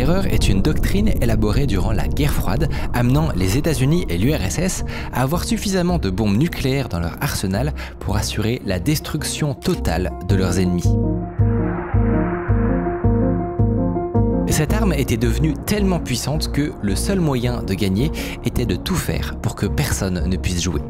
terreur est une doctrine élaborée durant la guerre froide, amenant les États-Unis et l'URSS à avoir suffisamment de bombes nucléaires dans leur arsenal pour assurer la destruction totale de leurs ennemis. Cette arme était devenue tellement puissante que le seul moyen de gagner était de tout faire pour que personne ne puisse jouer.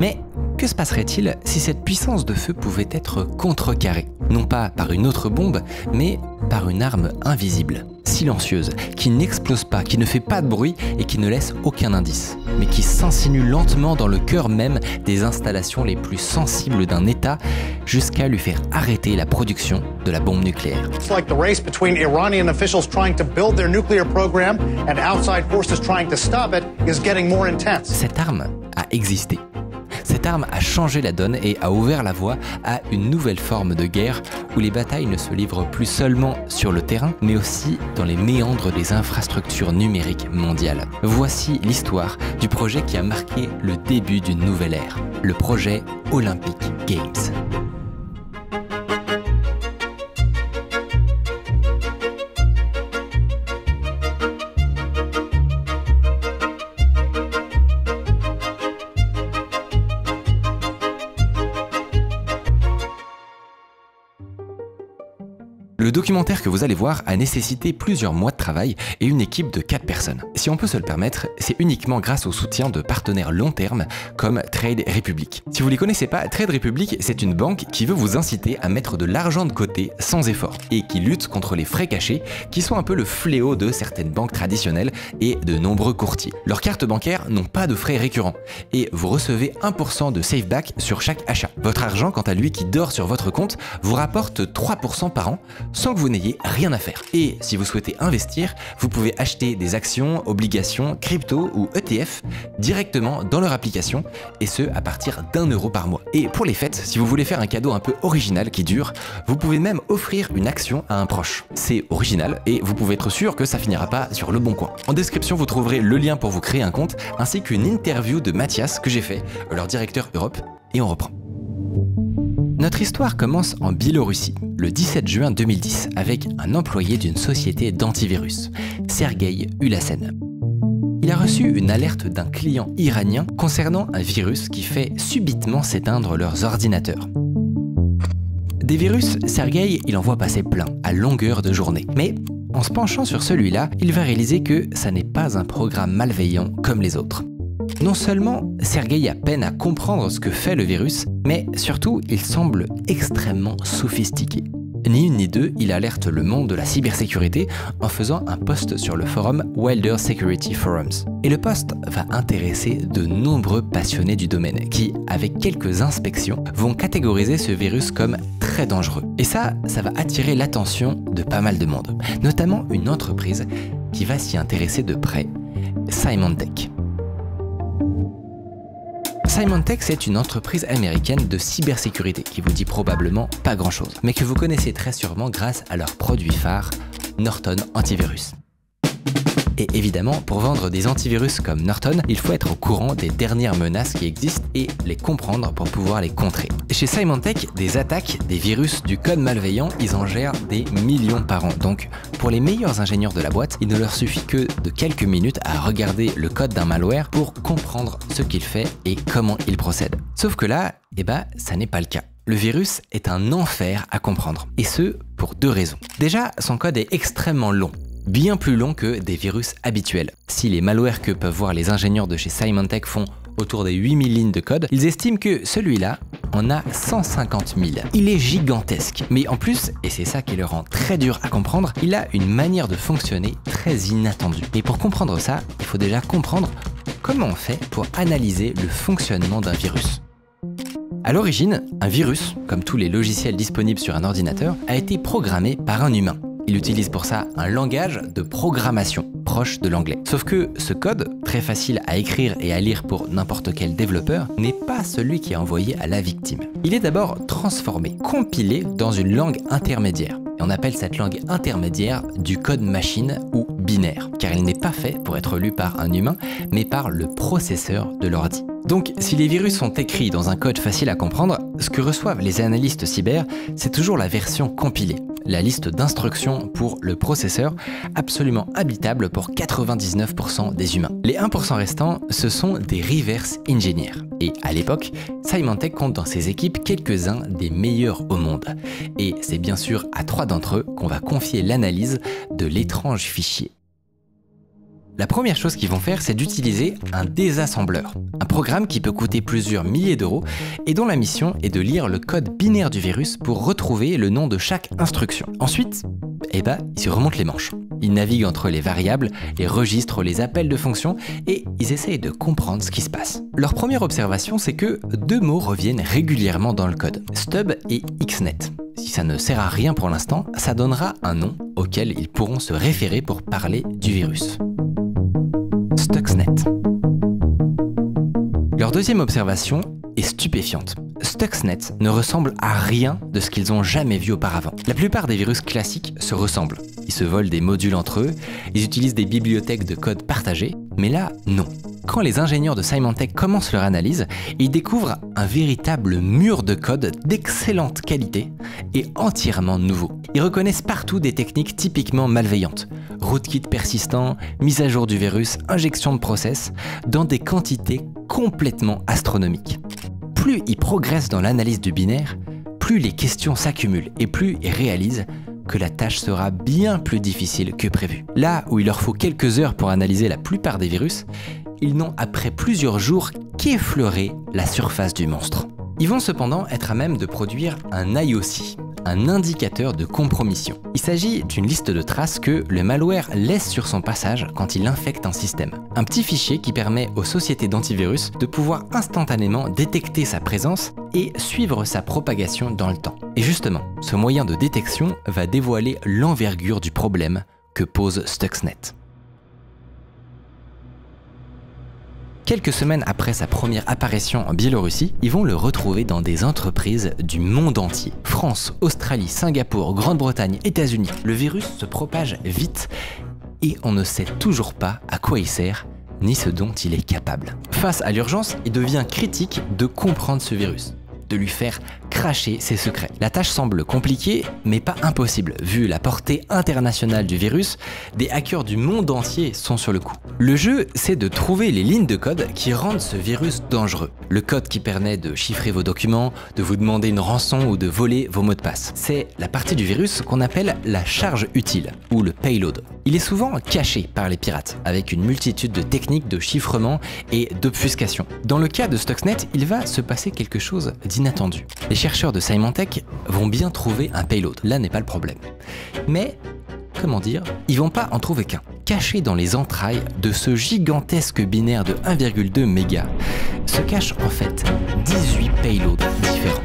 Mais que se passerait-il si cette puissance de feu pouvait être contrecarrée? Non pas par une autre bombe, mais par une arme invisible, silencieuse, qui n'explose pas, qui ne fait pas de bruit et qui ne laisse aucun indice, mais qui s'insinue lentement dans le cœur même des installations les plus sensibles d'un État jusqu'à lui faire arrêter la production de la bombe nucléaire. It's like the race between Iranian officials trying to build their nuclear program and outside forces trying to stop it is getting more intense. Cette arme a existé. Cette arme a changé la donne et a ouvert la voie à une nouvelle forme de guerre où les batailles ne se livrent plus seulement sur le terrain, mais aussi dans les méandres des infrastructures numériques mondiales. Voici l'histoire du projet qui a marqué le début d'une nouvelle ère, le projet Olympic Games. Le documentaire que vous allez voir a nécessité plusieurs mois de travail et une équipe de 4 personnes. Si on peut se le permettre, c'est uniquement grâce au soutien de partenaires long terme comme Trade Republic. Si vous ne les connaissez pas, Trade Republic, c'est une banque qui veut vous inciter à mettre de l'argent de côté sans effort et qui lutte contre les frais cachés qui sont un peu le fléau de certaines banques traditionnelles et de nombreux courtiers. Leurs cartes bancaires n'ont pas de frais récurrents et vous recevez 1% de safeback sur chaque achat. Votre argent, quant à lui, qui dort sur votre compte, vous rapporte 3% par an sans que vous n'ayez rien à faire. Et si vous souhaitez investir, vous pouvez acheter des actions, obligations, crypto ou ETF directement dans leur application et ce à partir d'1 € par mois. Et pour les fêtes, si vous voulez faire un cadeau un peu original qui dure, vous pouvez même offrir une action à un proche. C'est original et vous pouvez être sûr que ça finira pas sur le bon coin. En description, vous trouverez le lien pour vous créer un compte ainsi qu'une interview de Mathias que j'ai fait, leur directeur Europe, et on reprend. Notre histoire commence en Biélorussie, le 17 juin 2010, avec un employé d'une société d'antivirus, Sergueï Ulassen. Il a reçu une alerte d'un client iranien concernant un virus qui fait subitement s'éteindre leurs ordinateurs. Des virus, Sergueï, il en voit passer plein, à longueur de journée. Mais en se penchant sur celui-là, il va réaliser que ça n'est pas un programme malveillant comme les autres. Non seulement Sergueï a peine à comprendre ce que fait le virus, mais surtout il semble extrêmement sophistiqué. Ni une ni deux, il alerte le monde de la cybersécurité en faisant un post sur le forum Wilder Security Forums. Et le post va intéresser de nombreux passionnés du domaine qui, avec quelques inspections, vont catégoriser ce virus comme très dangereux. Et ça va attirer l'attention de pas mal de monde, notamment une entreprise qui va s'y intéresser de près, Symantec. Symantec, c'est une entreprise américaine de cybersécurité qui vous dit probablement pas grand-chose, mais que vous connaissez très sûrement grâce à leur produit phare, Norton Antivirus. Et évidemment, pour vendre des antivirus comme Norton, il faut être au courant des dernières menaces qui existent et les comprendre pour pouvoir les contrer. Chez Symantec, des attaques, des virus, du code malveillant, ils en gèrent des millions par an. Donc, pour les meilleurs ingénieurs de la boîte, il ne leur suffit que de quelques minutes à regarder le code d'un malware pour comprendre ce qu'il fait et comment il procède. Sauf que là, ça n'est pas le cas. Le virus est un enfer à comprendre, et ce, pour 2 raisons. Déjà, son code est extrêmement long. Bien plus long que des virus habituels. Si les malwares que peuvent voir les ingénieurs de chez Symantec font autour des 8000 lignes de code, ils estiment que celui-là en a 150 000. Il est gigantesque, mais en plus, et c'est ça qui le rend très dur à comprendre, il a une manière de fonctionner très inattendue. Et pour comprendre ça, il faut déjà comprendre comment on fait pour analyser le fonctionnement d'un virus. À l'origine, un virus, comme tous les logiciels disponibles sur un ordinateur, a été programmé par un humain. Il utilise pour ça un langage de programmation proche de l'anglais. Sauf que ce code, très facile à écrire et à lire pour n'importe quel développeur, n'est pas celui qui est envoyé à la victime. Il est d'abord transformé, compilé dans une langue intermédiaire. Et on appelle cette langue intermédiaire du code machine ou binaire, car il n'est pas fait pour être lu par un humain, mais par le processeur de l'ordi. Donc, si les virus sont écrits dans un code facile à comprendre, ce que reçoivent les analystes cyber, c'est toujours la version compilée, la liste d'instructions pour le processeur, absolument habitable pour 99% des humains. Les 1% restants, ce sont des reverse engineers. Et à l'époque, Symantec compte dans ses équipes quelques-uns des meilleurs au monde. Et c'est bien sûr à 3 d'entre eux qu'on va confier l'analyse de l'étrange fichier. La première chose qu'ils vont faire, c'est d'utiliser un désassembleur, un programme qui peut coûter plusieurs milliers d'euros et dont la mission est de lire le code binaire du virus pour retrouver le nom de chaque instruction. Ensuite, ils se remontent les manches. Ils naviguent entre les variables, les registres, les appels de fonctions et ils essayent de comprendre ce qui se passe. Leur première observation, c'est que 2 mots reviennent régulièrement dans le code, stub et xnet. Si ça ne sert à rien pour l'instant, ça donnera un nom auquel ils pourront se référer pour parler du virus. Stuxnet. Leur deuxième observation est stupéfiante. Stuxnet ne ressemble à rien de ce qu'ils ont jamais vu auparavant. La plupart des virus classiques se ressemblent. Ils se volent des modules entre eux, ils utilisent des bibliothèques de code partagées, mais là, non. Quand les ingénieurs de Symantec commencent leur analyse, ils découvrent un véritable mur de code d'excellente qualité et entièrement nouveau. Ils reconnaissent partout des techniques typiquement malveillantes. Rootkit persistant, mise à jour du virus, injection de process, dans des quantités complètement astronomiques. Plus ils progressent dans l'analyse du binaire, plus les questions s'accumulent et plus ils réalisent que la tâche sera bien plus difficile que prévu. Là où il leur faut quelques heures pour analyser la plupart des virus, ils n'ont après plusieurs jours qu'effleuré la surface du monstre. Ils vont cependant être à même de produire un IOC, un indicateur de compromission. Il s'agit d'une liste de traces que le malware laisse sur son passage quand il infecte un système. Un petit fichier qui permet aux sociétés d'antivirus de pouvoir instantanément détecter sa présence et suivre sa propagation dans le temps. Et justement, ce moyen de détection va dévoiler l'envergure du problème que pose Stuxnet. Quelques semaines après sa première apparition en Biélorussie, ils vont le retrouver dans des entreprises du monde entier. France, Australie, Singapour, Grande-Bretagne, États-Unis. Le virus se propage vite et on ne sait toujours pas à quoi il sert ni ce dont il est capable. Face à l'urgence, il devient critique de comprendre ce virus, de lui faire cracher ses secrets. La tâche semble compliquée, mais pas impossible. Vu la portée internationale du virus, des hackers du monde entier sont sur le coup. Le jeu, c'est de trouver les lignes de code qui rendent ce virus dangereux. Le code qui permet de chiffrer vos documents, de vous demander une rançon ou de voler vos mots de passe. C'est la partie du virus qu'on appelle la charge utile, ou le payload. Il est souvent caché par les pirates, avec une multitude de techniques de chiffrement et d'obfuscation. Dans le cas de Stuxnet, il va se passer quelque chose d'inattendu. Les chercheurs de Symantec vont bien trouver un payload, là n'est pas le problème. Mais, comment dire, ils vont pas en trouver qu'un. Caché dans les entrailles de ce gigantesque binaire de 1,2 mégas, se cachent en fait 18 payloads différents.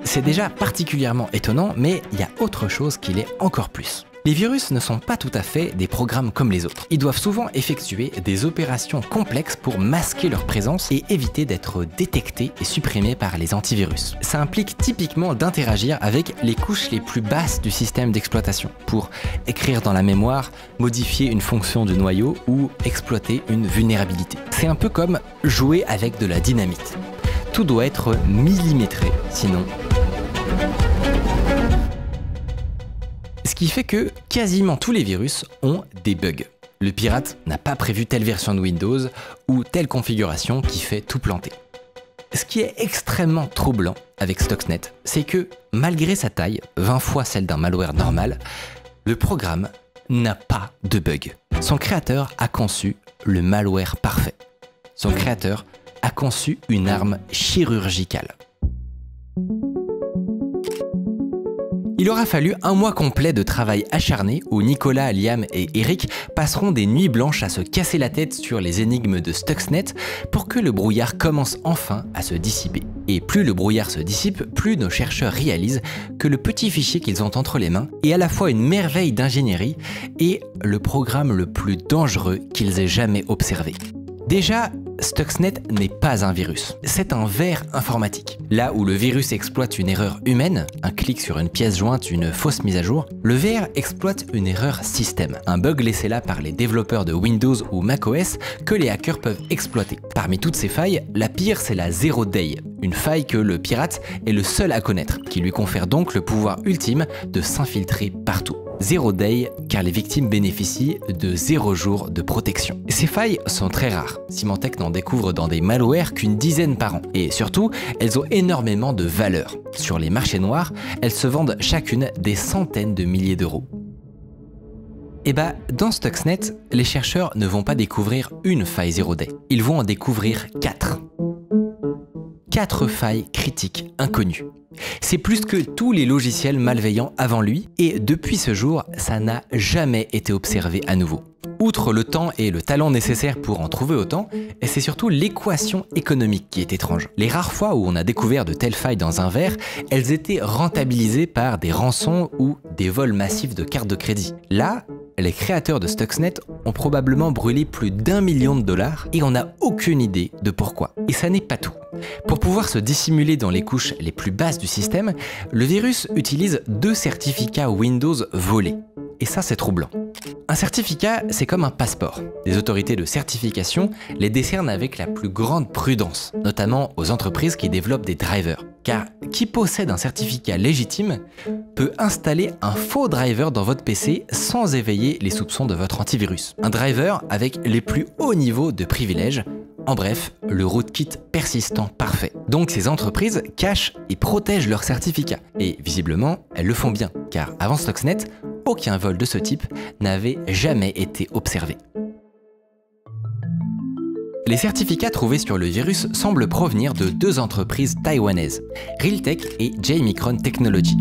C'est déjà particulièrement étonnant, mais il y a autre chose qui l'est encore plus. Les virus ne sont pas tout à fait des programmes comme les autres. Ils doivent souvent effectuer des opérations complexes pour masquer leur présence et éviter d'être détectés et supprimés par les antivirus. Ça implique typiquement d'interagir avec les couches les plus basses du système d'exploitation pour écrire dans la mémoire, modifier une fonction du noyau ou exploiter une vulnérabilité. C'est un peu comme jouer avec de la dynamite. Tout doit être millimétré, sinon... Ce qui fait que quasiment tous les virus ont des bugs. Le pirate n'a pas prévu telle version de Windows ou telle configuration qui fait tout planter. Ce qui est extrêmement troublant avec Stuxnet, c'est que malgré sa taille, 20 fois celle d'un malware normal, le programme n'a pas de bug. Son créateur a conçu le malware parfait. Son créateur a conçu une arme chirurgicale. Il aura fallu un mois complet de travail acharné où Nicolas, Liam et Eric passeront des nuits blanches à se casser la tête sur les énigmes de Stuxnet pour que le brouillard commence enfin à se dissiper. Et plus le brouillard se dissipe, plus nos chercheurs réalisent que le petit fichier qu'ils ont entre les mains est à la fois une merveille d'ingénierie et le programme le plus dangereux qu'ils aient jamais observé. Déjà, Stuxnet n'est pas un virus, c'est un ver informatique. Là où le virus exploite une erreur humaine, un clic sur une pièce jointe, une fausse mise à jour, le ver exploite une erreur système, un bug laissé là par les développeurs de Windows ou macOS que les hackers peuvent exploiter. Parmi toutes ces failles, la pire c'est la Zero Day, une faille que le pirate est le seul à connaître, qui lui confère donc le pouvoir ultime de s'infiltrer partout. Zero Day, car les victimes bénéficient de 0 jours de protection. Ces failles sont très rares. Symantec n'en découvre dans des malwares qu'une dizaine par an. Et surtout, elles ont énormément de valeur. Sur les marchés noirs, elles se vendent chacune des centaines de milliers d'euros. Et bah, dans Stuxnet, les chercheurs ne vont pas découvrir une faille Zero Day. Ils vont en découvrir 4. 4 failles critiques inconnues. C'est plus que tous les logiciels malveillants avant lui, et depuis ce jour, ça n'a jamais été observé à nouveau. Outre le temps et le talent nécessaires pour en trouver autant, c'est surtout l'équation économique qui est étrange. Les rares fois où on a découvert de telles failles dans un ver, elles étaient rentabilisées par des rançons ou des vols massifs de cartes de crédit. Là, les créateurs de Stuxnet ont probablement brûlé plus d'1 million de dollars et on n'a aucune idée de pourquoi. Et ça n'est pas tout. Pour pouvoir se dissimuler dans les couches les plus basses du système, le virus utilise 2 certificats Windows volés. Et ça, c'est troublant. Un certificat, c'est comme un passeport. Les autorités de certification les décernent avec la plus grande prudence, notamment aux entreprises qui développent des drivers. Car qui possède un certificat légitime peut installer un faux driver dans votre PC sans éveiller les soupçons de votre antivirus. Un driver avec les plus hauts niveaux de privilèges. En bref, le rootkit persistant parfait. Donc ces entreprises cachent et protègent leurs certificats. Et visiblement, elles le font bien, car avant Stuxnet, aucun vol de ce type n'avait jamais été observé. Les certificats trouvés sur le virus semblent provenir de 2 entreprises taïwanaises, Realtek et J-Micron Technology.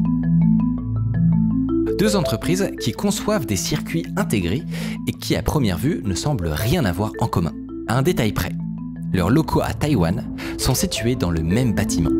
2 entreprises qui conçoivent des circuits intégrés et qui à première vue ne semblent rien avoir en commun. À un détail près, leurs locaux à Taïwan sont situés dans le même bâtiment.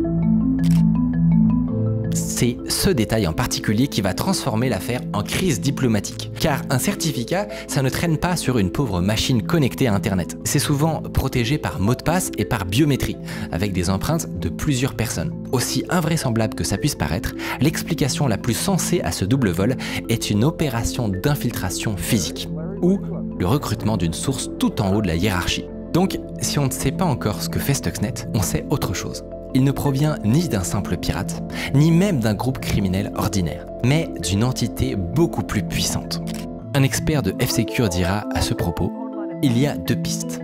C'est ce détail en particulier qui va transformer l'affaire en crise diplomatique. Car un certificat, ça ne traîne pas sur une pauvre machine connectée à Internet. C'est souvent protégé par mot de passe et par biométrie, avec des empreintes de plusieurs personnes. Aussi invraisemblable que ça puisse paraître, l'explication la plus sensée à ce double vol est une opération d'infiltration physique, ou le recrutement d'une source tout en haut de la hiérarchie. Donc, si on ne sait pas encore ce que fait Stuxnet, on sait autre chose. Il ne provient ni d'un simple pirate, ni même d'un groupe criminel ordinaire, mais d'une entité beaucoup plus puissante. Un expert de F-Secure dira à ce propos, il y a 2 pistes,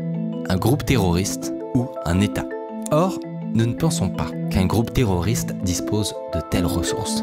un groupe terroriste ou un État. Or, nous ne pensons pas qu'un groupe terroriste dispose de telles ressources.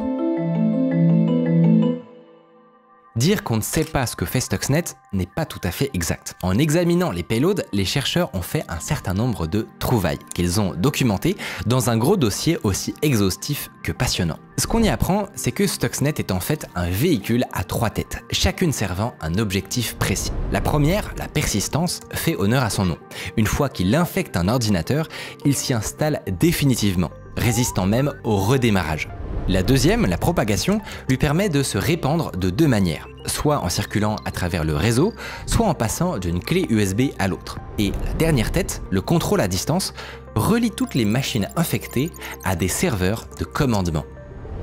Dire qu'on ne sait pas ce que fait Stuxnet n'est pas tout à fait exact. En examinant les payloads, les chercheurs ont fait un certain nombre de trouvailles qu'ils ont documentées dans un gros dossier aussi exhaustif que passionnant. Ce qu'on y apprend, c'est que Stuxnet est en fait un véhicule à 3 têtes, chacune servant un objectif précis. La première, la persistance, fait honneur à son nom. Une fois qu'il infecte un ordinateur, il s'y installe définitivement, résistant même au redémarrage. La deuxième, la propagation, lui permet de se répandre de 2 manières, soit en circulant à travers le réseau, soit en passant d'une clé USB à l'autre. Et la dernière tête, le contrôle à distance, relie toutes les machines infectées à des serveurs de commandement.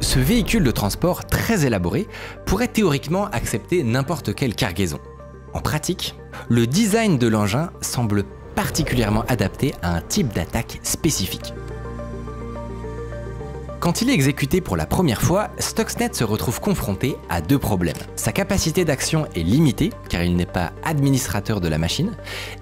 Ce véhicule de transport très élaboré pourrait théoriquement accepter n'importe quelle cargaison. En pratique, le design de l'engin semble particulièrement adapté à un type d'attaque spécifique. Quand il est exécuté pour la première fois, Stuxnet se retrouve confronté à 2 problèmes. Sa capacité d'action est limitée, car il n'est pas administrateur de la machine,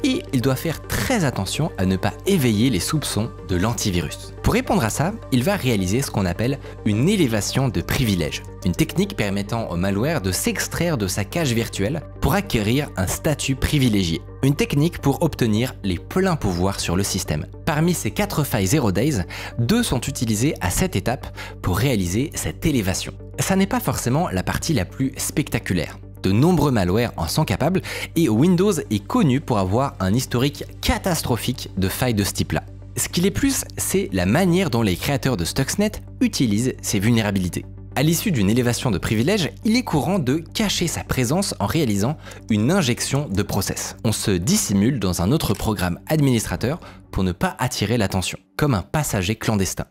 et il doit faire très attention à ne pas éveiller les soupçons de l'antivirus. Pour répondre à ça, il va réaliser ce qu'on appelle une élévation de privilèges, une technique permettant au malware de s'extraire de sa cage virtuelle pour acquérir un statut privilégié. Une technique pour obtenir les pleins pouvoirs sur le système. Parmi ces 4 failles Zero Days, 2 sont utilisées à cette étape pour réaliser cette élévation. Ça n'est pas forcément la partie la plus spectaculaire. De nombreux malwares en sont capables et Windows est connu pour avoir un historique catastrophique de failles de ce type-là. Ce qui l'est plus, c'est la manière dont les créateurs de Stuxnet utilisent ces vulnérabilités. À l'issue d'une élévation de privilèges, il est courant de cacher sa présence en réalisant une injection de process. On se dissimule dans un autre programme administrateur pour ne pas attirer l'attention, comme un passager clandestin.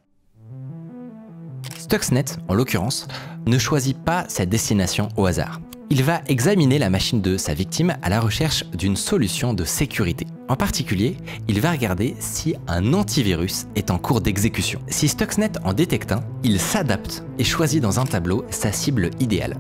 Stuxnet, en l'occurrence, ne choisit pas sa destination au hasard. Il va examiner la machine de sa victime à la recherche d'une solution de sécurité. En particulier, il va regarder si un antivirus est en cours d'exécution. Si Stuxnet en détecte un, il s'adapte et choisit dans un tableau sa cible idéale.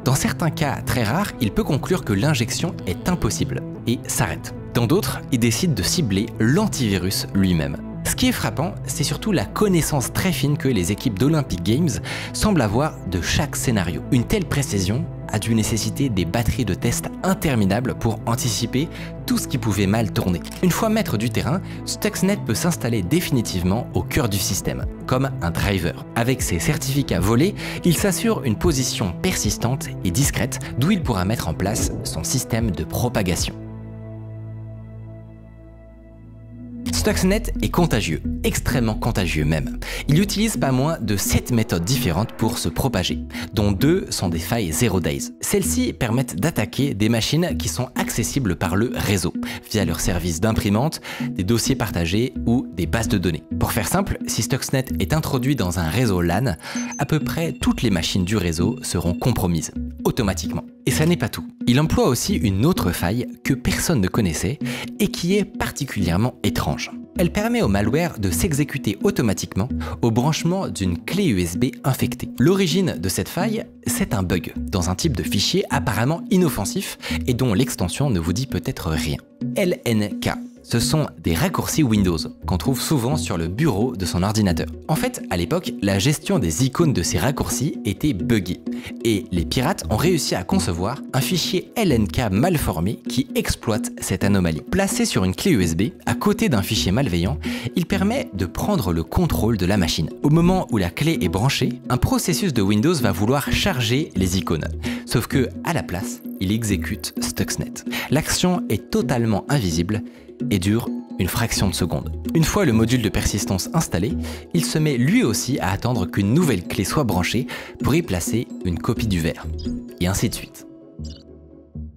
Dans certains cas très rares, il peut conclure que l'injection est impossible et s'arrête. Dans d'autres, il décide de cibler l'antivirus lui-même. Ce qui est frappant, c'est surtout la connaissance très fine que les équipes d'Olympic Games semblent avoir de chaque scénario. Une telle précision a dû nécessiter des batteries de tests interminables pour anticiper tout ce qui pouvait mal tourner. Une fois maître du terrain, Stuxnet peut s'installer définitivement au cœur du système, comme un driver. Avec ses certificats volés, il s'assure une position persistante et discrète d'où il pourra mettre en place son système de propagation. Stuxnet est contagieux, extrêmement contagieux même. Il utilise pas moins de 7 méthodes différentes pour se propager, dont 2 sont des failles Zero Days. Celles-ci permettent d'attaquer des machines qui sont accessibles par le réseau, via leur service d'imprimante, des dossiers partagés ou des bases de données. Pour faire simple, si Stuxnet est introduit dans un réseau LAN, à peu près toutes les machines du réseau seront compromises, automatiquement. Et ça n'est pas tout. Il emploie aussi une autre faille que personne ne connaissait et qui est particulièrement étrange. Elle permet au malware de s'exécuter automatiquement au branchement d'une clé USB infectée. L'origine de cette faille, c'est un bug dans un type de fichier apparemment inoffensif et dont l'extension ne vous dit peut-être rien. LNK. Ce sont des raccourcis Windows qu'on trouve souvent sur le bureau de son ordinateur. En fait, à l'époque, la gestion des icônes de ces raccourcis était buggée et les pirates ont réussi à concevoir un fichier LNK mal formé qui exploite cette anomalie. Placé sur une clé USB, à côté d'un fichier malveillant, il permet de prendre le contrôle de la machine. Au moment où la clé est branchée, un processus de Windows va vouloir charger les icônes. Sauf que, à la place, il exécute Stuxnet. L'action est totalement invisible et dure une fraction de seconde. Une fois le module de persistance installé, il se met lui aussi à attendre qu'une nouvelle clé soit branchée pour y placer une copie du verre. Et ainsi de suite.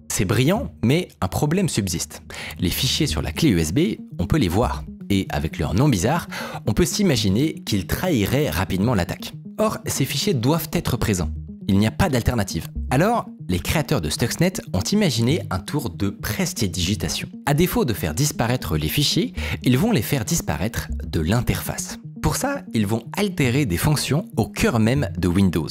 C'est brillant, mais un problème subsiste. Les fichiers sur la clé USB, on peut les voir. Et avec leur nom bizarre, on peut s'imaginer qu'ils trahiraient rapidement l'attaque. Or, ces fichiers doivent être présents. Il n'y a pas d'alternative. Alors, les créateurs de Stuxnet ont imaginé un tour de prestidigitation. À défaut de faire disparaître les fichiers, ils vont les faire disparaître de l'interface. Pour ça, ils vont altérer des fonctions au cœur même de Windows.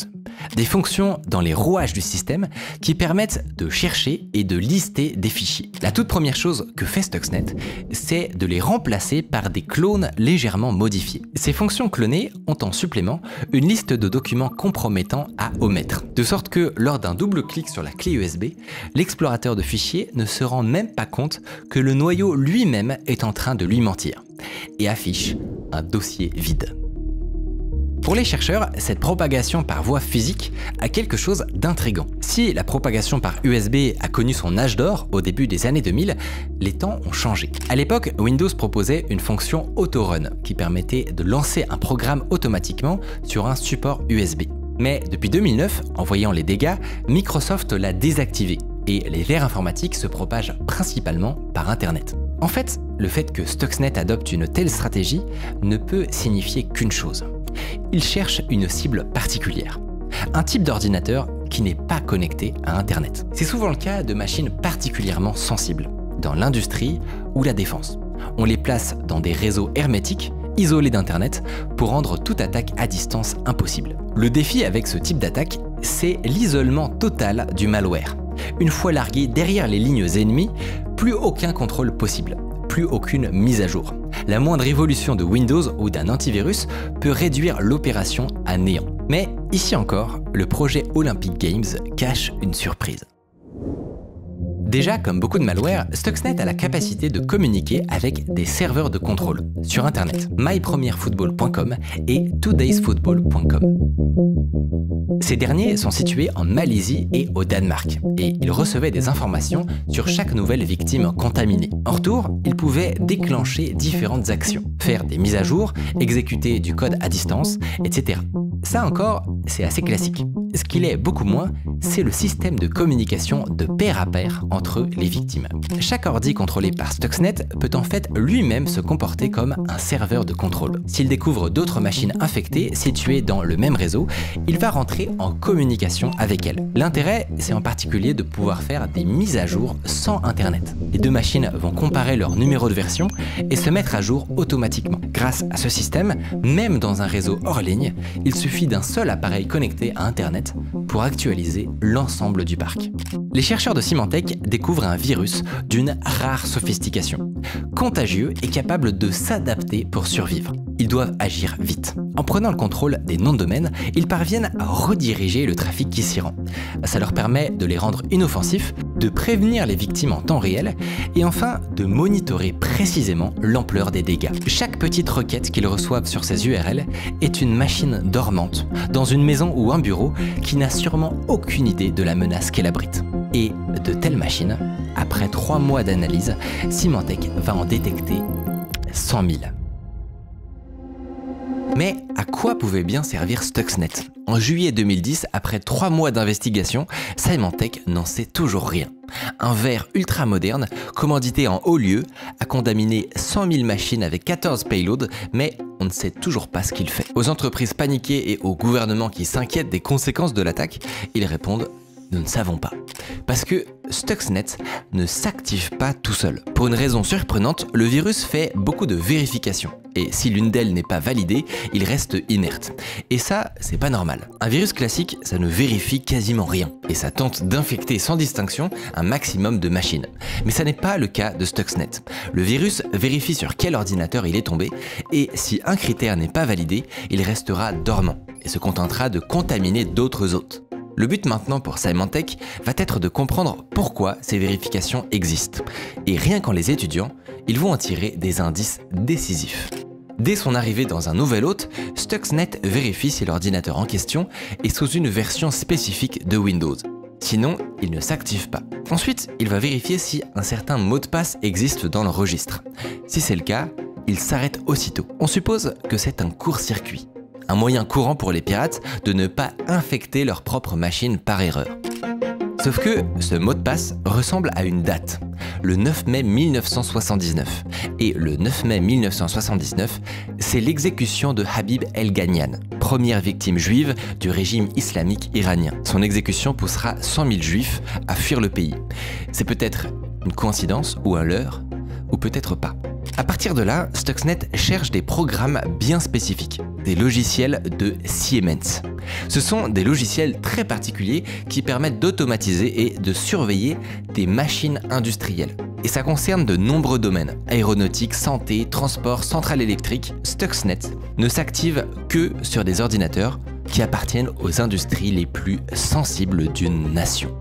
Des fonctions dans les rouages du système qui permettent de chercher et de lister des fichiers. La toute première chose que fait Stuxnet, c'est de les remplacer par des clones légèrement modifiés. Ces fonctions clonées ont en supplément une liste de documents compromettants à omettre, de sorte que lors d'un double clic sur la clé USB, l'explorateur de fichiers ne se rend même pas compte que le noyau lui-même est en train de lui mentir et affiche un dossier vide. Pour les chercheurs, cette propagation par voie physique a quelque chose d'intriguant. Si la propagation par USB a connu son âge d'or au début des années 2000, les temps ont changé. À l'époque, Windows proposait une fonction auto-run qui permettait de lancer un programme automatiquement sur un support USB. Mais depuis 2009, en voyant les dégâts, Microsoft l'a désactivé et les vers informatiques se propagent principalement par Internet. En fait, le fait que Stuxnet adopte une telle stratégie ne peut signifier qu'une chose. Il cherche une cible particulière, un type d'ordinateur qui n'est pas connecté à Internet. C'est souvent le cas de machines particulièrement sensibles, dans l'industrie ou la défense. On les place dans des réseaux hermétiques, isolés d'Internet, pour rendre toute attaque à distance impossible. Le défi avec ce type d'attaque, c'est l'isolement total du malware. Une fois largué derrière les lignes ennemies, plus aucun contrôle possible, plus aucune mise à jour. La moindre évolution de Windows ou d'un antivirus peut réduire l'opération à néant. Mais ici encore, le projet Olympic Games cache une surprise. Déjà, comme beaucoup de malware, Stuxnet a la capacité de communiquer avec des serveurs de contrôle sur Internet, mypremierfootball.com et todaysfootball.com. Ces derniers sont situés en Malaisie et au Danemark, et ils recevaient des informations sur chaque nouvelle victime contaminée. En retour, ils pouvaient déclencher différentes actions, faire des mises à jour, exécuter du code à distance, etc. Ça encore, c'est assez classique. Ce qu'il est beaucoup moins, c'est le système de communication de pair à pair entre les victimes. Chaque ordi contrôlé par Stuxnet peut en fait lui-même se comporter comme un serveur de contrôle. S'il découvre d'autres machines infectées situées dans le même réseau, il va rentrer en communication avec elles. L'intérêt, c'est en particulier de pouvoir faire des mises à jour sans Internet. Les deux machines vont comparer leur numéro de version et se mettre à jour automatiquement. Grâce à ce système, même dans un réseau hors ligne, il suffit d'un seul appareil connecté à Internet pour actualiser l'ensemble du parc. Les chercheurs de Symantec découvrent un virus d'une rare sophistication, contagieux et capable de s'adapter pour survivre. Ils doivent agir vite. En prenant le contrôle des noms de domaine, ils parviennent à rediriger le trafic qui s'y rend. Ça leur permet de les rendre inoffensifs, de prévenir les victimes en temps réel et enfin de monitorer précisément l'ampleur des dégâts. Chaque petite requête qu'ils reçoivent sur ces URL est une machine dormante dans une maison ou un bureau qui n'a sûrement aucune idée de la menace qu'elle abrite. Et de telles machines, après 3 mois d'analyse, Symantec va en détecter 100 000. Mais à quoi pouvait bien servir Stuxnet? En juillet 2010, après 3 mois d'investigation, Symantec n'en sait toujours rien. Un ver ultra moderne, commandité en haut lieu, a contaminé 100 000 machines avec 14 payloads, mais on ne sait toujours pas ce qu'il fait. Aux entreprises paniquées et au gouvernement qui s'inquiètent des conséquences de l'attaque, ils répondent « Nous ne savons pas ». Parce que Stuxnet ne s'active pas tout seul. Pour une raison surprenante, le virus fait beaucoup de vérifications. Et si l'une d'elles n'est pas validée, il reste inerte. Et ça, c'est pas normal. Un virus classique, ça ne vérifie quasiment rien. Et ça tente d'infecter sans distinction un maximum de machines. Mais ça n'est pas le cas de Stuxnet. Le virus vérifie sur quel ordinateur il est tombé, et si un critère n'est pas validé, il restera dormant, et se contentera de contaminer d'autres hôtes. Le but maintenant pour Symantec va être de comprendre pourquoi ces vérifications existent. Et rien qu'en les étudiant, ils vont en tirer des indices décisifs. Dès son arrivée dans un nouvel hôte, Stuxnet vérifie si l'ordinateur en question est sous une version spécifique de Windows. Sinon, il ne s'active pas. Ensuite, il va vérifier si un certain mot de passe existe dans le registre. Si c'est le cas, il s'arrête aussitôt. On suppose que c'est un court-circuit. Un moyen courant pour les pirates de ne pas infecter leur propre machine par erreur. Sauf que ce mot de passe ressemble à une date, le 9 mai 1979. Et le 9 mai 1979, c'est l'exécution de Habib El-Ghanian, première victime juive du régime islamique iranien. Son exécution poussera 100 000 juifs à fuir le pays. C'est peut-être une coïncidence ou un leurre, ou peut-être pas. À partir de là, Stuxnet cherche des programmes bien spécifiques, des logiciels de Siemens. Ce sont des logiciels très particuliers qui permettent d'automatiser et de surveiller des machines industrielles. Et ça concerne de nombreux domaines, aéronautique, santé, transport, centrale électrique. Stuxnet ne s'active que sur des ordinateurs qui appartiennent aux industries les plus sensibles d'une nation.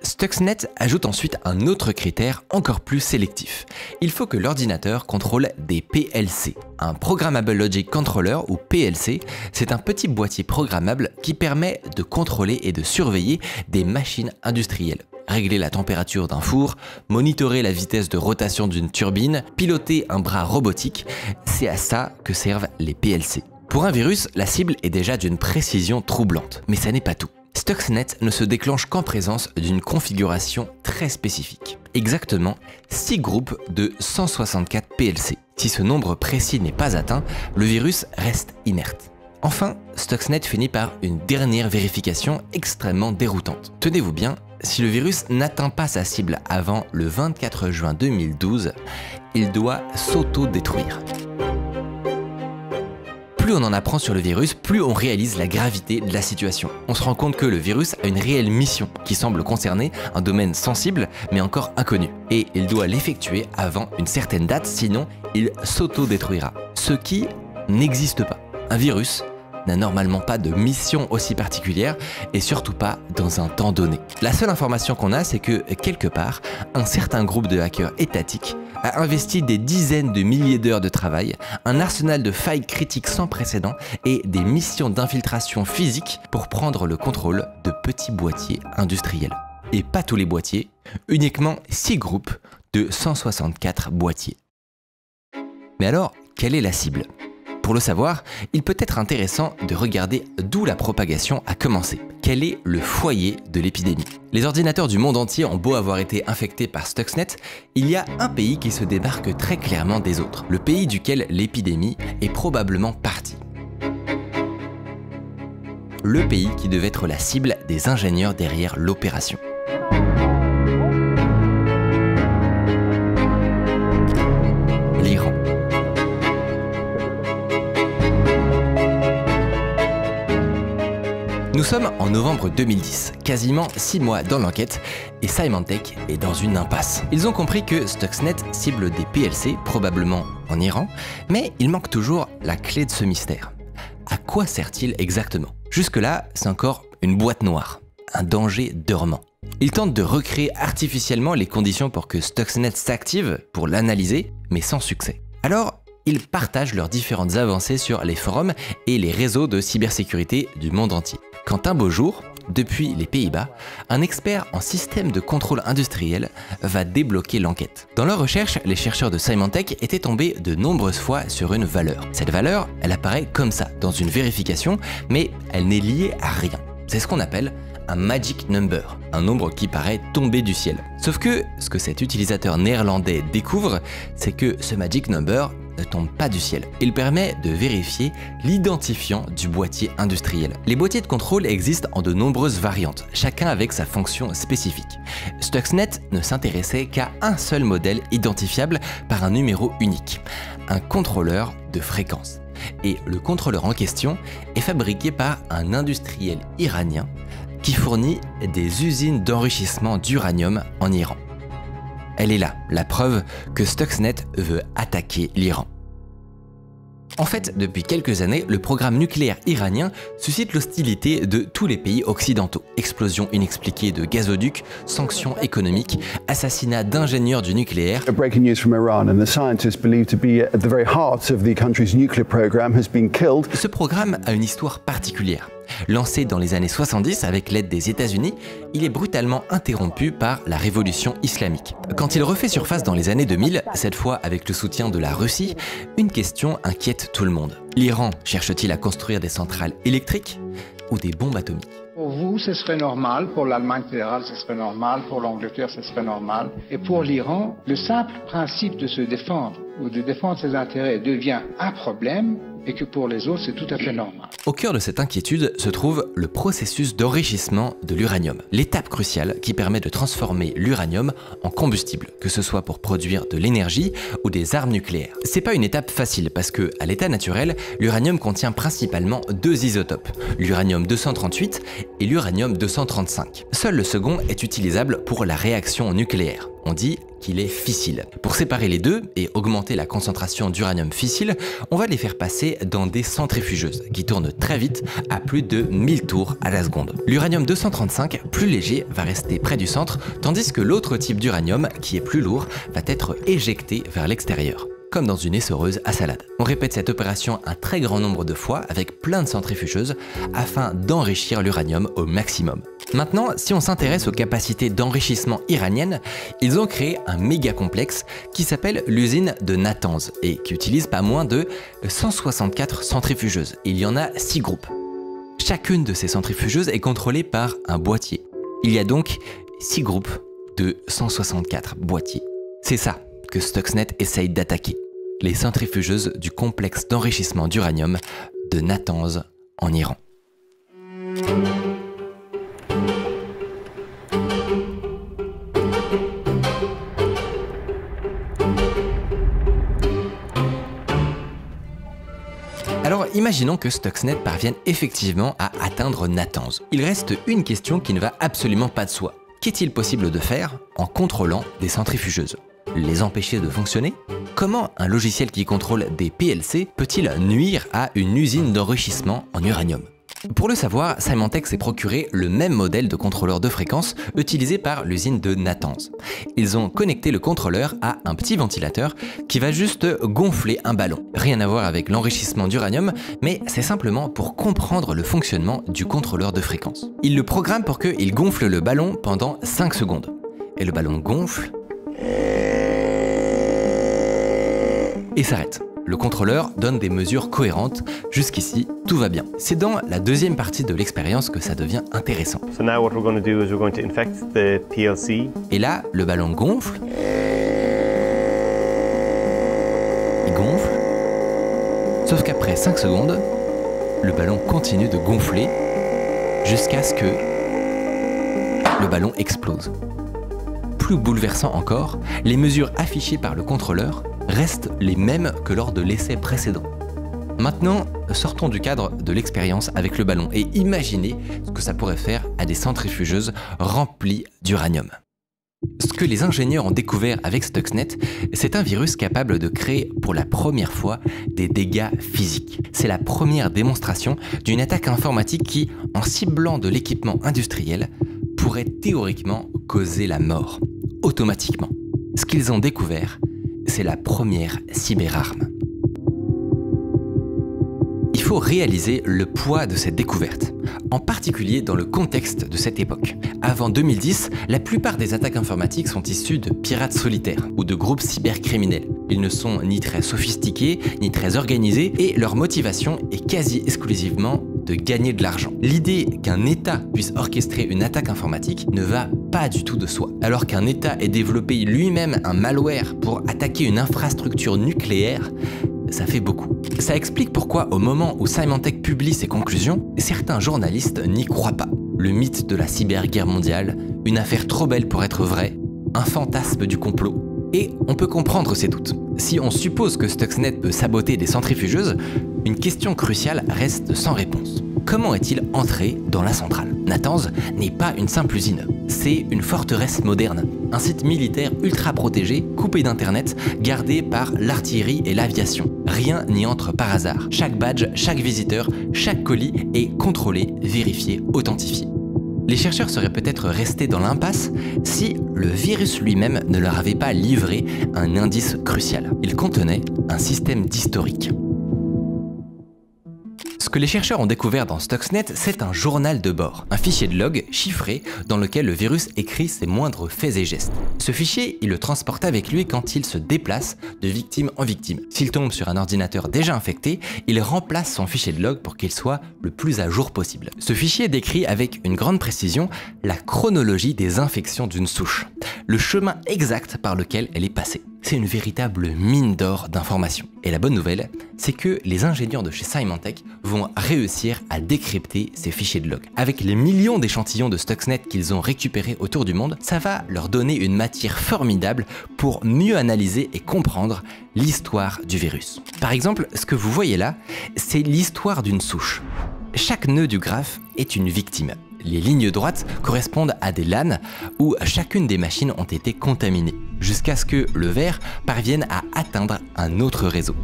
Stuxnet ajoute ensuite un autre critère encore plus sélectif. Il faut que l'ordinateur contrôle des PLC. Un Programmable Logic Controller ou PLC, c'est un petit boîtier programmable qui permet de contrôler et de surveiller des machines industrielles. Régler la température d'un four, monitorer la vitesse de rotation d'une turbine, piloter un bras robotique, c'est à ça que servent les PLC. Pour un virus, la cible est déjà d'une précision troublante, mais ça n'est pas tout. Stuxnet ne se déclenche qu'en présence d'une configuration très spécifique. Exactement 6 groupes de 164 PLC. Si ce nombre précis n'est pas atteint, le virus reste inerte. Enfin, Stuxnet finit par une dernière vérification extrêmement déroutante. Tenez-vous bien, si le virus n'atteint pas sa cible avant le 24 juin 2012, il doit s'auto-détruire. Plus on en apprend sur le virus, plus on réalise la gravité de la situation. On se rend compte que le virus a une réelle mission qui semble concerner un domaine sensible mais encore inconnu. Et il doit l'effectuer avant une certaine date, sinon il s'auto-détruira. Ce qui n'existe pas. Un virus n'a normalement pas de mission aussi particulière et surtout pas dans un temps donné. La seule information qu'on a, c'est que quelque part, un certain groupe de hackers étatiques a investi des dizaines de milliers d'heures de travail, un arsenal de failles critiques sans précédent et des missions d'infiltration physique pour prendre le contrôle de petits boîtiers industriels. Et pas tous les boîtiers, uniquement 6 groupes de 164 boîtiers. Mais alors, quelle est la cible ? Pour le savoir, il peut être intéressant de regarder d'où la propagation a commencé. Quel est le foyer de l'épidémie? Les ordinateurs du monde entier ont beau avoir été infectés par Stuxnet, il y a un pays qui se démarque très clairement des autres, le pays duquel l'épidémie est probablement partie. Le pays qui devait être la cible des ingénieurs derrière l'opération. L'Iran. Nous sommes en novembre 2010, quasiment 6 mois dans l'enquête, et Symantec est dans une impasse. Ils ont compris que Stuxnet cible des PLC, probablement en Iran, mais il manque toujours la clé de ce mystère. À quoi sert-il exactement? Jusque-là, c'est encore une boîte noire, un danger dormant. Ils tentent de recréer artificiellement les conditions pour que Stuxnet s'active pour l'analyser, mais sans succès. Alors, ils partagent leurs différentes avancées sur les forums et les réseaux de cybersécurité du monde entier. Quand un beau jour, depuis les Pays-Bas, un expert en système de contrôle industriel va débloquer l'enquête. Dans leur recherche, les chercheurs de Symantec étaient tombés de nombreuses fois sur une valeur. Cette valeur, elle apparaît comme ça, dans une vérification, mais elle n'est liée à rien. C'est ce qu'on appelle un magic number, un nombre qui paraît tomber du ciel. Sauf que ce que cet utilisateur néerlandais découvre, c'est que ce magic number ne tombe pas du ciel. Il permet de vérifier l'identifiant du boîtier industriel. Les boîtiers de contrôle existent en de nombreuses variantes, chacun avec sa fonction spécifique. Stuxnet ne s'intéressait qu'à un seul modèle identifiable par un numéro unique, un contrôleur de fréquence. Et le contrôleur en question est fabriqué par un industriel iranien qui fournit des usines d'enrichissement d'uranium en Iran. Elle est là, la preuve que Stuxnet veut attaquer l'Iran. En fait, depuis quelques années, le programme nucléaire iranien suscite l'hostilité de tous les pays occidentaux. Explosions inexpliquées de gazoducs, sanctions économiques, assassinats d'ingénieurs du nucléaire. Breaking news from Iran, and the scientist believed to be at the very heart of the country's nuclear program has been killed. Ce programme a une histoire particulière. Lancé dans les années 70 avec l'aide des États-Unis, il est brutalement interrompu par la révolution islamique. Quand il refait surface dans les années 2000, cette fois avec le soutien de la Russie, une question inquiète tout le monde. L'Iran cherche-t-il à construire des centrales électriques ou des bombes atomiques? Pour vous, ce serait normal, pour l'Allemagne fédérale, ce serait normal, pour l'Angleterre, ce serait normal. Et pour l'Iran, le simple principe de se défendre ou de défendre ses intérêts devient un problème, et que pour les autres, c'est tout à fait normal. Au cœur de cette inquiétude se trouve le processus d'enrichissement de l'uranium, l'étape cruciale qui permet de transformer l'uranium en combustible, que ce soit pour produire de l'énergie ou des armes nucléaires. C'est pas une étape facile parce que, à l'état naturel, l'uranium contient principalement deux isotopes, l'uranium 238 et l'uranium 235. Seul le second est utilisable pour la réaction nucléaire. On dit qu'il est fissile. Pour séparer les deux et augmenter la concentration d'uranium fissile, on va les faire passer dans des centrifugeuses qui tournent très vite à plus de 1000 tours à la seconde. L'uranium 235, plus léger, va rester près du centre, tandis que l'autre type d'uranium, qui est plus lourd, va être éjecté vers l'extérieur, comme dans une essoreuse à salade. On répète cette opération un très grand nombre de fois avec plein de centrifugeuses afin d'enrichir l'uranium au maximum. Maintenant, si on s'intéresse aux capacités d'enrichissement iraniennes, ils ont créé un méga complexe qui s'appelle l'usine de Natanz et qui utilise pas moins de 164 centrifugeuses. Il y en a 6 groupes. Chacune de ces centrifugeuses est contrôlée par un boîtier. Il y a donc 6 groupes de 164 boîtiers. C'est ça que Stuxnet essaye d'attaquer, les centrifugeuses du complexe d'enrichissement d'uranium de Natanz en Iran. Alors imaginons que Stuxnet parvienne effectivement à atteindre Natanz. Il reste une question qui ne va absolument pas de soi. Qu'est-il possible de faire en contrôlant des centrifugeuses ? Les empêcher de fonctionner? Comment un logiciel qui contrôle des PLC peut-il nuire à une usine d'enrichissement en uranium? Pour le savoir, Symantec s'est procuré le même modèle de contrôleur de fréquence utilisé par l'usine de Natanz. Ils ont connecté le contrôleur à un petit ventilateur qui va juste gonfler un ballon. Rien à voir avec l'enrichissement d'uranium, mais c'est simplement pour comprendre le fonctionnement du contrôleur de fréquence. Ils le programment pour qu'il gonfle le ballon pendant 5 secondes. Et le ballon gonfle et s'arrête. Le contrôleur donne des mesures cohérentes. Jusqu'ici, tout va bien. C'est dans la deuxième partie de l'expérience que ça devient intéressant. So now what we're going to do is we're going to infect the PLC. Et là, le ballon gonfle. Il gonfle. Sauf qu'après 5 secondes, le ballon continue de gonfler jusqu'à ce que le ballon explose. Plus bouleversant encore, les mesures affichées par le contrôleur restent les mêmes que lors de l'essai précédent. Maintenant, sortons du cadre de l'expérience avec le ballon et imaginez ce que ça pourrait faire à des centrifugeuses remplies d'uranium. Ce que les ingénieurs ont découvert avec Stuxnet, c'est un virus capable de créer pour la première fois des dégâts physiques. C'est la première démonstration d'une attaque informatique qui, en ciblant de l'équipement industriel, pourrait théoriquement causer la mort, automatiquement. Ce qu'ils ont découvert, c'est la première cyberarme. Il faut réaliser le poids de cette découverte, en particulier dans le contexte de cette époque. Avant 2010, la plupart des attaques informatiques sont issues de pirates solitaires ou de groupes cybercriminels. Ils ne sont ni très sophistiqués, ni très organisés, et leur motivation est quasi exclusivement de gagner de l'argent. L'idée qu'un État puisse orchestrer une attaque informatique ne va pas du tout de soi. Alors qu'un État ait développé lui-même un malware pour attaquer une infrastructure nucléaire, ça fait beaucoup. Ça explique pourquoi au moment où Symantec publie ses conclusions, certains journalistes n'y croient pas. Le mythe de la cyberguerre mondiale, une affaire trop belle pour être vraie, un fantasme du complot. Et on peut comprendre ces doutes. Si on suppose que Stuxnet peut saboter des centrifugeuses, une question cruciale reste sans réponse. Comment est-il entré dans la centrale? Natanz n'est pas une simple usine, c'est une forteresse moderne, un site militaire ultra protégé, coupé d'internet, gardé par l'artillerie et l'aviation. Rien n'y entre par hasard. Chaque badge, chaque visiteur, chaque colis est contrôlé, vérifié, authentifié. Les chercheurs seraient peut-être restés dans l'impasse si le virus lui-même ne leur avait pas livré un indice crucial. Il contenait un système d'historique. Ce que les chercheurs ont découvert dans Stuxnet, c'est un journal de bord, un fichier de log chiffré dans lequel le virus écrit ses moindres faits et gestes. Ce fichier, il le transporte avec lui quand il se déplace de victime en victime. S'il tombe sur un ordinateur déjà infecté, il remplace son fichier de log pour qu'il soit le plus à jour possible. Ce fichier décrit avec une grande précision la chronologie des infections d'une souche, le chemin exact par lequel elle est passée. C'est une véritable mine d'or d'informations. Et la bonne nouvelle, c'est que les ingénieurs de chez Symantec vont réussir à décrypter ces fichiers de log. Avec les millions d'échantillons de Stuxnet qu'ils ont récupérés autour du monde, ça va leur donner une matière formidable pour mieux analyser et comprendre l'histoire du virus. Par exemple, ce que vous voyez là, c'est l'histoire d'une souche. Chaque nœud du graphe est une victime. Les lignes droites correspondent à des LAN où chacune des machines ont été contaminées, jusqu'à ce que le vert parvienne à atteindre un autre réseau.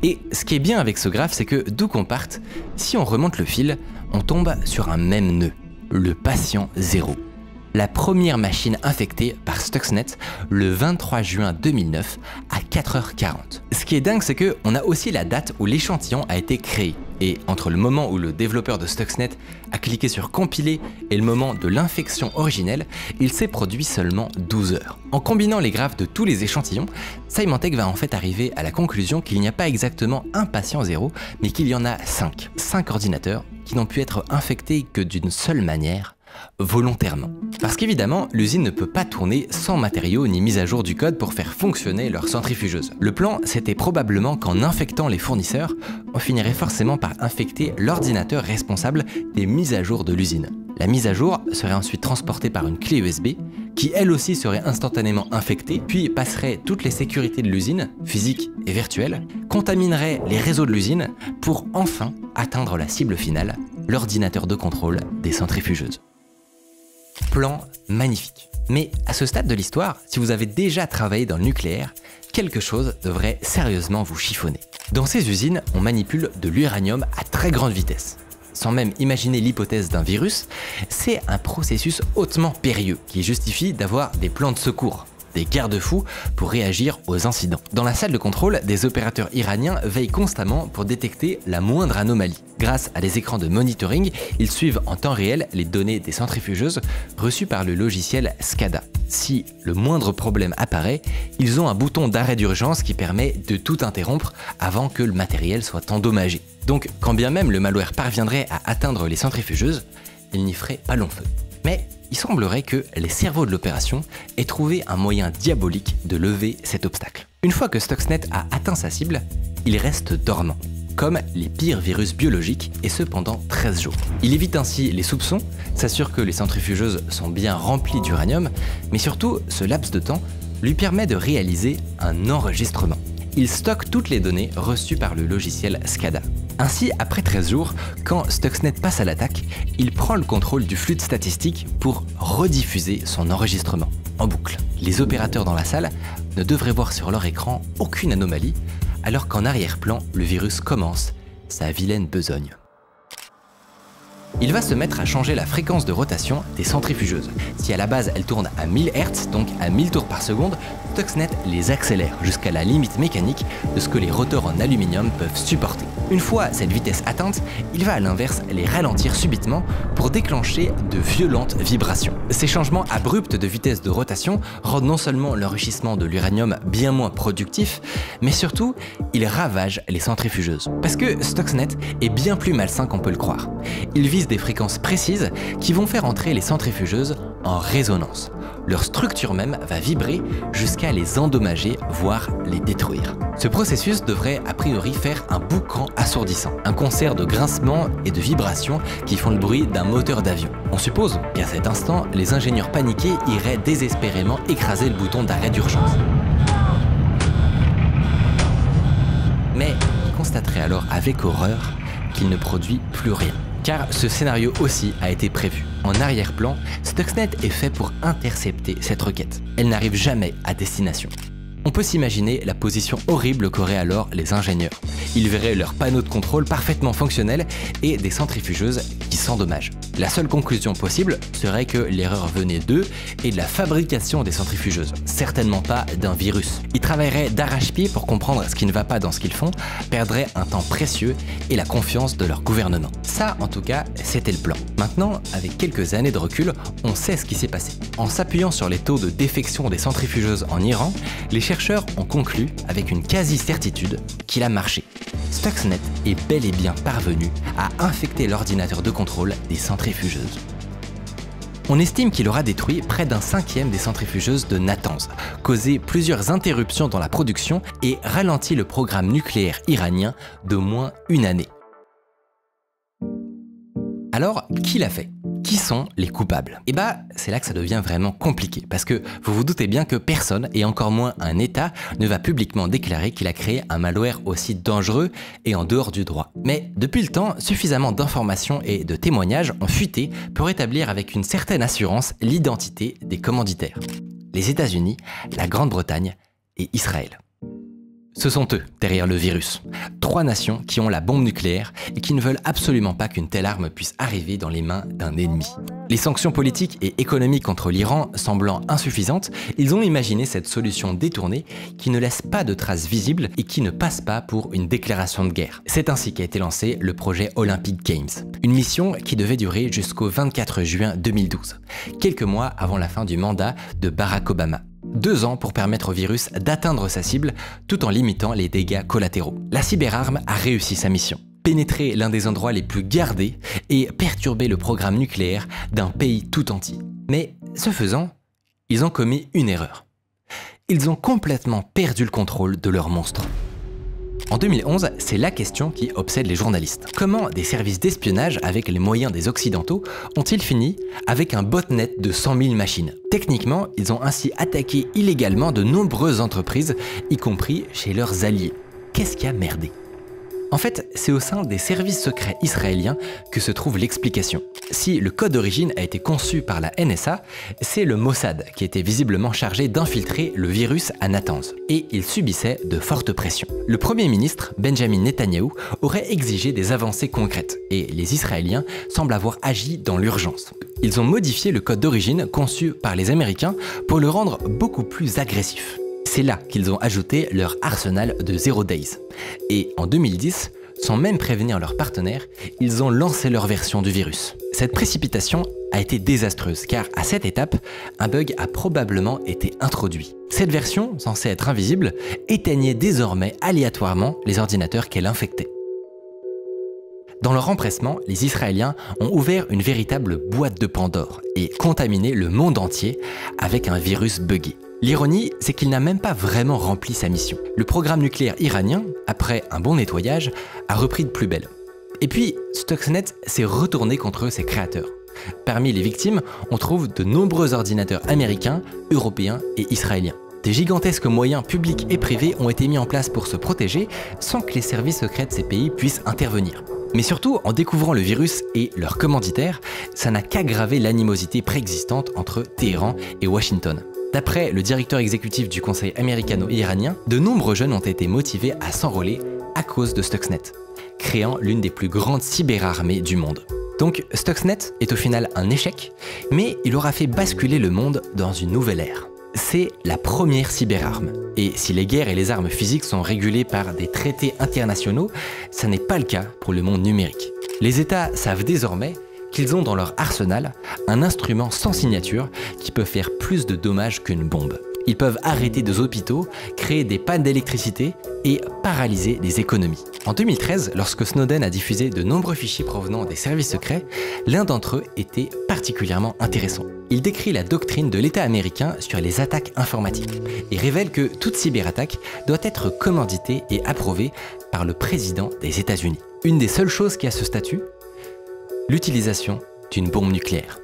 Et ce qui est bien avec ce graphe, c'est que d'où qu'on parte, si on remonte le fil, on tombe sur un même nœud, le patient 0. La première machine infectée par Stuxnet le 23 juin 2009 à 4h40. Ce qui est dingue, c'est qu'on a aussi la date où l'échantillon a été créé. Et entre le moment où le développeur de Stuxnet a cliqué sur compiler et le moment de l'infection originelle, il s'est produit seulement 12 heures. En combinant les graphes de tous les échantillons, Symantec va en fait arriver à la conclusion qu'il n'y a pas exactement un patient 0, mais qu'il y en a 5. 5 ordinateurs qui n'ont pu être infectés que d'une seule manière, volontairement. Parce qu'évidemment, l'usine ne peut pas tourner sans matériaux ni mise à jour du code pour faire fonctionner leur centrifugeuse. Le plan, c'était probablement qu'en infectant les fournisseurs, on finirait forcément par infecter l'ordinateur responsable des mises à jour de l'usine. La mise à jour serait ensuite transportée par une clé USB, qui elle aussi serait instantanément infectée, puis passerait toutes les sécurités de l'usine, physiques et virtuelles, contaminerait les réseaux de l'usine, pour enfin atteindre la cible finale, l'ordinateur de contrôle des centrifugeuses. Plan magnifique. Mais à ce stade de l'histoire, si vous avez déjà travaillé dans le nucléaire, quelque chose devrait sérieusement vous chiffonner. Dans ces usines, on manipule de l'uranium à très grande vitesse. Sans même imaginer l'hypothèse d'un virus, c'est un processus hautement périlleux qui justifie d'avoir des plans de secours. des garde-fous pour réagir aux incidents. Dans la salle de contrôle, des opérateurs iraniens veillent constamment pour détecter la moindre anomalie. Grâce à des écrans de monitoring, ils suivent en temps réel les données des centrifugeuses reçues par le logiciel SCADA. Si le moindre problème apparaît, ils ont un bouton d'arrêt d'urgence qui permet de tout interrompre avant que le matériel soit endommagé. Donc, quand bien même le malware parviendrait à atteindre les centrifugeuses, il n'y ferait pas long feu. Mais il semblerait que les cerveaux de l'opération aient trouvé un moyen diabolique de lever cet obstacle. Une fois que Stuxnet a atteint sa cible, il reste dormant, comme les pires virus biologiques, et ce pendant 13 jours. Il évite ainsi les soupçons, s'assure que les centrifugeuses sont bien remplies d'uranium, mais surtout, ce laps de temps lui permet de réaliser un enregistrement. Il stocke toutes les données reçues par le logiciel SCADA. Ainsi, après 13 jours, quand Stuxnet passe à l'attaque, il prend le contrôle du flux de statistiques pour rediffuser son enregistrement en boucle. Les opérateurs dans la salle ne devraient voir sur leur écran aucune anomalie, alors qu'en arrière-plan, le virus commence sa vilaine besogne. Il va se mettre à changer la fréquence de rotation des centrifugeuses. Si à la base elles tournent à 1000 Hz, donc à 1000 tours par seconde, Stuxnet les accélère jusqu'à la limite mécanique de ce que les rotors en aluminium peuvent supporter. Une fois cette vitesse atteinte, il va à l'inverse les ralentir subitement pour déclencher de violentes vibrations. Ces changements abrupts de vitesse de rotation rendent non seulement l'enrichissement de l'uranium bien moins productif, mais surtout, ils ravagent les centrifugeuses. Parce que Stuxnet est bien plus malsain qu'on peut le croire. Il vise des fréquences précises qui vont faire entrer les centrifugeuses en résonance. Leur structure même va vibrer jusqu'à les endommager, voire les détruire. Ce processus devrait a priori faire un boucan assourdissant, un concert de grincements et de vibrations qui font le bruit d'un moteur d'avion. On suppose qu'à cet instant, les ingénieurs paniqués iraient désespérément écraser le bouton d'arrêt d'urgence. Mais ils constateraient alors avec horreur qu'il ne produit plus rien. Car ce scénario aussi a été prévu. En arrière-plan, Stuxnet est fait pour intercepter cette requête. Elle n'arrive jamais à destination. On peut s'imaginer la position horrible qu'auraient alors les ingénieurs. Ils verraient leur panneau de contrôle parfaitement fonctionnel et des centrifugeuses qui s'endommagent. La seule conclusion possible serait que l'erreur venait d'eux et de la fabrication des centrifugeuses, certainement pas d'un virus. Ils travailleraient d'arrache-pied pour comprendre ce qui ne va pas dans ce qu'ils font, perdraient un temps précieux et la confiance de leur gouvernement. Ça, en tout cas, c'était le plan. Maintenant, avec quelques années de recul, on sait ce qui s'est passé. En s'appuyant sur les taux de défection des centrifugeuses en Iran, les chercheurs ont conclu, avec une quasi-certitude, qu'il a marché. Stuxnet est bel et bien parvenu à infecter l'ordinateur de contrôle des centrifugeuses. On estime qu'il aura détruit près d'un cinquième des centrifugeuses de Natanz, causé plusieurs interruptions dans la production et ralenti le programme nucléaire iranien d'au moins une année. Alors, qui l'a fait ? Qui sont les coupables? Et bah, c'est là que ça devient vraiment compliqué, parce que vous vous doutez bien que personne, et encore moins un État, ne va publiquement déclarer qu'il a créé un malware aussi dangereux et en dehors du droit. Mais depuis le temps, suffisamment d'informations et de témoignages ont fuité pour établir avec une certaine assurance l'identité des commanditaires. Les États-Unis, la Grande-Bretagne et Israël. Ce sont eux derrière le virus. 3 nations qui ont la bombe nucléaire et qui ne veulent absolument pas qu'une telle arme puisse arriver dans les mains d'un ennemi. Les sanctions politiques et économiques contre l'Iran semblant insuffisantes, ils ont imaginé cette solution détournée qui ne laisse pas de traces visibles et qui ne passe pas pour une déclaration de guerre. C'est ainsi qu'a été lancé le projet Olympic Games, une mission qui devait durer jusqu'au 24 juin 2012, quelques mois avant la fin du mandat de Barack Obama. 2 ans pour permettre au virus d'atteindre sa cible tout en limitant les dégâts collatéraux. La cyberarme a réussi sa mission. Pénétrer l'un des endroits les plus gardés et perturber le programme nucléaire d'un pays tout entier. Mais ce faisant, ils ont commis une erreur. Ils ont complètement perdu le contrôle de leur monstre. En 2011, c'est la question qui obsède les journalistes. Comment des services d'espionnage avec les moyens des Occidentaux ont-ils fini avec un botnet de 100 000 machines? Techniquement, ils ont ainsi attaqué illégalement de nombreuses entreprises, y compris chez leurs alliés. Qu'est-ce qui a merdé? En fait, c'est au sein des services secrets israéliens que se trouve l'explication. Si le code d'origine a été conçu par la NSA, c'est le Mossad qui était visiblement chargé d'infiltrer le virus à Natanz. Et il subissait de fortes pressions. Le Premier ministre, Benjamin Netanyahou, aurait exigé des avancées concrètes, et les Israéliens semblent avoir agi dans l'urgence. Ils ont modifié le code d'origine conçu par les Américains pour le rendre beaucoup plus agressif. C'est là qu'ils ont ajouté leur arsenal de Zero Days. Et en 2010, sans même prévenir leurs partenaires, ils ont lancé leur version du virus. Cette précipitation a été désastreuse car à cette étape, un bug a probablement été introduit. Cette version, censée être invisible, éteignait désormais aléatoirement les ordinateurs qu'elle infectait. Dans leur empressement, les Israéliens ont ouvert une véritable boîte de Pandore et contaminé le monde entier avec un virus buggé. L'ironie, c'est qu'il n'a même pas vraiment rempli sa mission. Le programme nucléaire iranien, après un bon nettoyage, a repris de plus belle. Et puis, Stuxnet s'est retourné contre ses créateurs. Parmi les victimes, on trouve de nombreux ordinateurs américains, européens et israéliens. Des gigantesques moyens publics et privés ont été mis en place pour se protéger sans que les services secrets de ces pays puissent intervenir. Mais surtout, en découvrant le virus et leurs commanditaires, ça n'a qu'aggravé l'animosité préexistante entre Téhéran et Washington. D'après le directeur exécutif du conseil américano-iranien, de nombreux jeunes ont été motivés à s'enrôler à cause de Stuxnet, créant l'une des plus grandes cyberarmées du monde. Donc Stuxnet est au final un échec, mais il aura fait basculer le monde dans une nouvelle ère. C'est la première cyberarme. Et si les guerres et les armes physiques sont régulées par des traités internationaux, ça n'est pas le cas pour le monde numérique. Les États savent désormais qu'ils ont dans leur arsenal un instrument sans signature qui peut faire plus de dommages qu'une bombe. Ils peuvent arrêter des hôpitaux, créer des pannes d'électricité et paralyser des économies. En 2013, lorsque Snowden a diffusé de nombreux fichiers provenant des services secrets, l'un d'entre eux était particulièrement intéressant. Il décrit la doctrine de l'État américain sur les attaques informatiques et révèle que toute cyberattaque doit être commanditée et approuvée par le président des États-Unis. Une des seules choses qui a ce statut, l'utilisation d'une bombe nucléaire.